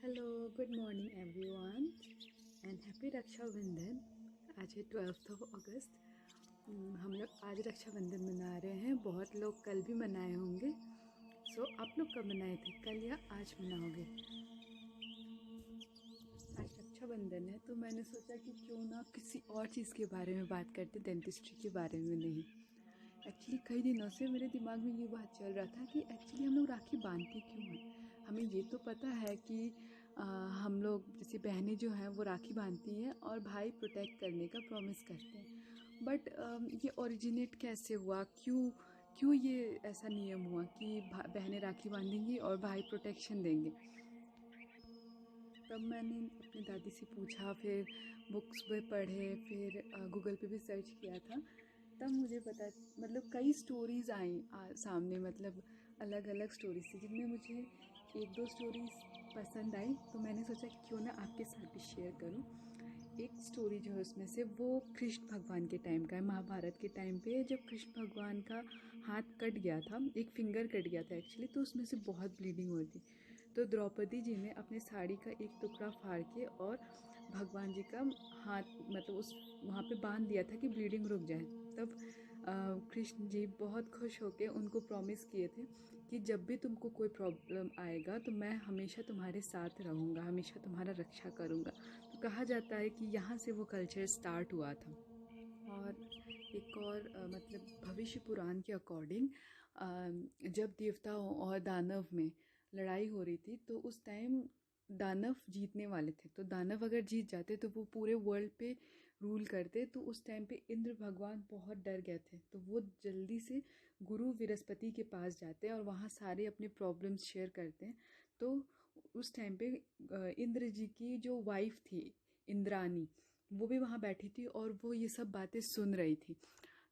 Hello, good morning everyone and happy Rakshabandhan. आज है 12 अगस्त। हम लोग आज रक्षाबंधन मना रहे हैं। बहुत लोग कल भी मनाए होंगे। आप लोग कब मनाए थे, कल या आज मनाओगे? आज रक्षाबंधन है तो मैंने सोचा कि क्यों ना किसी और चीज़ के बारे में बात करते, डेंटिस्ट्री के बारे में नहीं। एक्चुअली कई दिनों से मेरे दिमाग में ये बात चल रहा था कि एक्चुअली हम लोग राखी बांधते क्यों हैं। हमें ये तो पता है कि हम लोग जैसे बहनें जो हैं वो राखी बांधती हैं और भाई प्रोटेक्ट करने का प्रॉमिस करते हैं। बट ये ओरिजिनेट कैसे हुआ, क्यों क्यों ये ऐसा नियम हुआ कि बहनें राखी बांधेंगी और भाई प्रोटेक्शन देंगे। तब मैंने अपनी दादी से पूछा, फिर बुक्स पे पढ़े, फिर गूगल पे भी सर्च किया था। तब मुझे पता, मतलब कई स्टोरीज़ आई सामने, मतलब अलग अलग स्टोरीज थी जिनमें मुझे एक दो स्टोरीज पसंद आई, तो मैंने सोचा कि क्यों ना आपके साथ भी शेयर करूं। एक स्टोरी जो है उसमें से वो कृष्ण भगवान के टाइम का है। महाभारत के टाइम पे जब कृष्ण भगवान का हाथ कट गया था, एक फिंगर कट गया था एक्चुअली, तो उसमें से बहुत ब्लीडिंग हुई थी। तो द्रौपदी जी ने अपने साड़ी का एक टुकड़ा फाड़ के और भगवान जी का हाथ, मतलब उस वहाँ पे बांध दिया था कि ब्लीडिंग रुक जाए। तब कृष्ण जी बहुत खुश होकर उनको प्रॉमिस किए थे कि जब भी तुमको कोई प्रॉब्लम आएगा तो मैं हमेशा तुम्हारे साथ रहूँगा, हमेशा तुम्हारा रक्षा करूँगा। तो कहा जाता है कि यहाँ से वो कल्चर स्टार्ट हुआ था। और एक और मतलब भविष्य पुराण के अकॉर्डिंग जब देवताओं और दानव में लड़ाई हो रही थी तो उस टाइम दानव जीतने वाले थे। तो दानव अगर जीत जाते तो वो पूरे वर्ल्ड पे रूल करते। तो उस टाइम पे इंद्र भगवान बहुत डर गए थे, तो वो जल्दी से गुरु बृहस्पति के पास जाते हैं और वहाँ सारे अपने प्रॉब्लम्स शेयर करते हैं। तो उस टाइम पे इंद्र जी की जो वाइफ थी इंद्रानी, वो भी वहाँ बैठी थी और वो ये सब बातें सुन रही थी।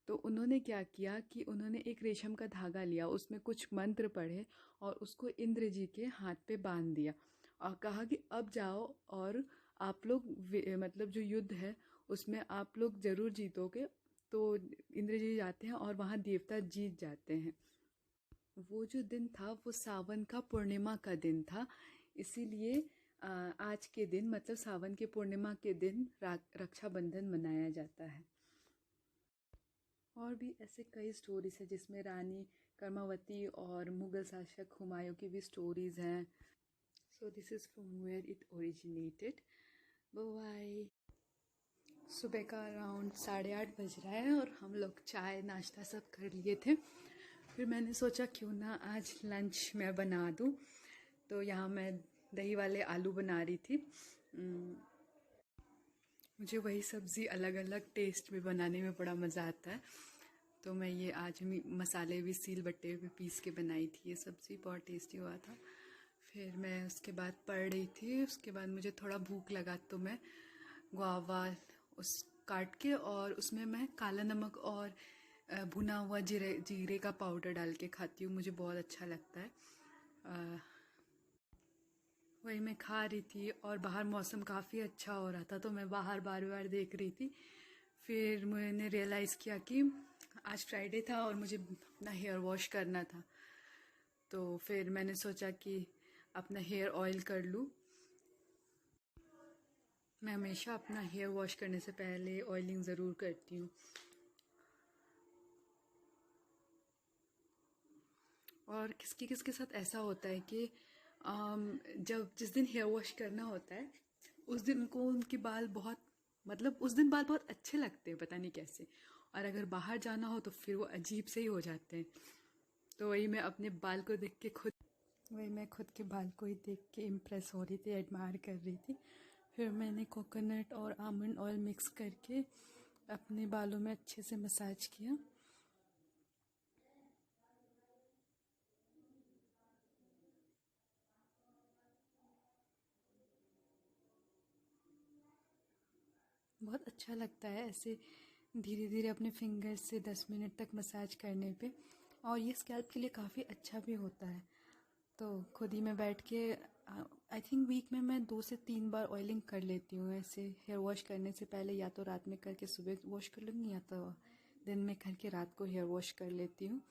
तो उन्होंने क्या किया कि उन्होंने एक रेशम का धागा लिया, उसमें कुछ मंत्र पढ़े और उसको इंद्र जी के हाथ पे बांध दिया और कहा कि अब जाओ और आप लोग मतलब जो युद्ध है उसमें आप लोग ज़रूर जीतोगे। तो इंद्र जी जाते हैं और वहाँ देवता जीत जाते हैं। वो जो दिन था वो सावन का पूर्णिमा का दिन था, इसीलिए आज के दिन मतलब सावन के पूर्णिमा के दिन रक्षाबंधन मनाया जाता है। और भी ऐसे कई स्टोरीज है जिसमें रानी कर्मावती और मुगल शासक हुमायूं की भी स्टोरीज हैं। So this is from where it originated. Bye. सुबह का अराउंड 8:30 बज रहा है और हम लोग चाय नाश्ता सब कर लिए थे। फिर मैंने सोचा क्यों ना आज लंच मैं बना दूँ। तो यहाँ मैं दही वाले आलू बना रही थी। मुझे वही सब्ज़ी अलग अलग टेस्ट में बनाने में बड़ा मज़ा आता है। तो मैं ये आज मसाले भी सील बट्टे पे पीस के बनाई थी। ये सब्ज़ी बहुत टेस्टी हुआ था। फिर मैं उसके बाद पढ़ रही थी। उसके बाद मुझे थोड़ा भूख लगा तो मैं गुआवा उस काट के और उसमें मैं काला नमक और भुना हुआ जीरे का पाउडर डाल के खाती हूँ। मुझे बहुत अच्छा लगता है। वही मैं खा रही थी और बाहर मौसम काफ़ी अच्छा हो रहा था, तो मैं बाहर बार बार देख रही थी। फिर मैंने रियलाइज़ किया कि आज फ्राइडे था और मुझे अपना हेयर वॉश करना था। तो फिर मैंने सोचा कि अपना हेयर ऑयल कर लूँ। मैं हमेशा अपना हेयर वॉश करने से पहले ऑयलिंग ज़रूर करती हूँ। और किसके साथ ऐसा होता है कि जब जिस दिन हेयर वॉश करना होता है उस दिन उनको उनके बाल बहुत, मतलब उस दिन बाल बहुत अच्छे लगते हैं, पता नहीं कैसे। और अगर बाहर जाना हो तो फिर वो अजीब से ही हो जाते हैं। तो वही मैं खुद के बाल को ही देख के इम्प्रेस हो रही थी, एडमायर कर रही थी। फिर मैंने कोकोनट और आमंड ऑयल मिक्स करके अपने बालों में अच्छे से मसाज किया। बहुत अच्छा लगता है ऐसे धीरे धीरे अपने फिंगर से 10 मिनट तक मसाज करने पे। और ये स्कैल्प के लिए काफ़ी अच्छा भी होता है। तो खुद ही मैं बैठ के आई थिंक वीक में मैं 2 से 3 बार ऑयलिंग कर लेती हूँ। ऐसे हेयर वॉश करने से पहले या तो रात में करके सुबह वॉश कर लूँगी या तो दिन में करके रात को हेयर वॉश कर लेती हूँ।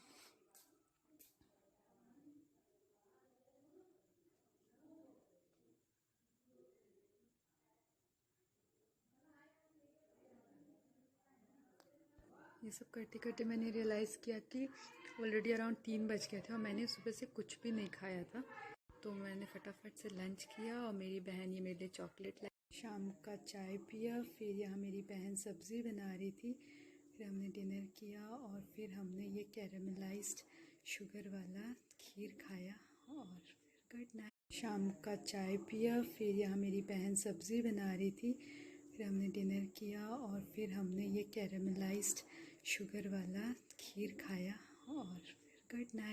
ये सब करते करते मैंने रियलाइज़ किया कि ऑलरेडी अराउंड 3 बज गए थे और मैंने सुबह से कुछ भी नहीं खाया था। तो मैंने फटाफट से लंच किया और मेरी बहन ये मेरे लिए चॉकलेट लाई। शाम का चाय पिया, फिर यहाँ मेरी बहन सब्ज़ी बना रही थी, फिर हमने डिनर किया और फिर हमने ये कैरेमलाइज्ड शुगर वाला खीर खाया और फिर गुड नाइट। शाम का चाय पिया, फिर यहाँ मेरी बहन सब्ज़ी बना रही थी, फिर हमने डिनर किया और फिर हमने ये कैरेमलाइज्ड शुगर वाला खीर खाया और फिर गुड नाइट।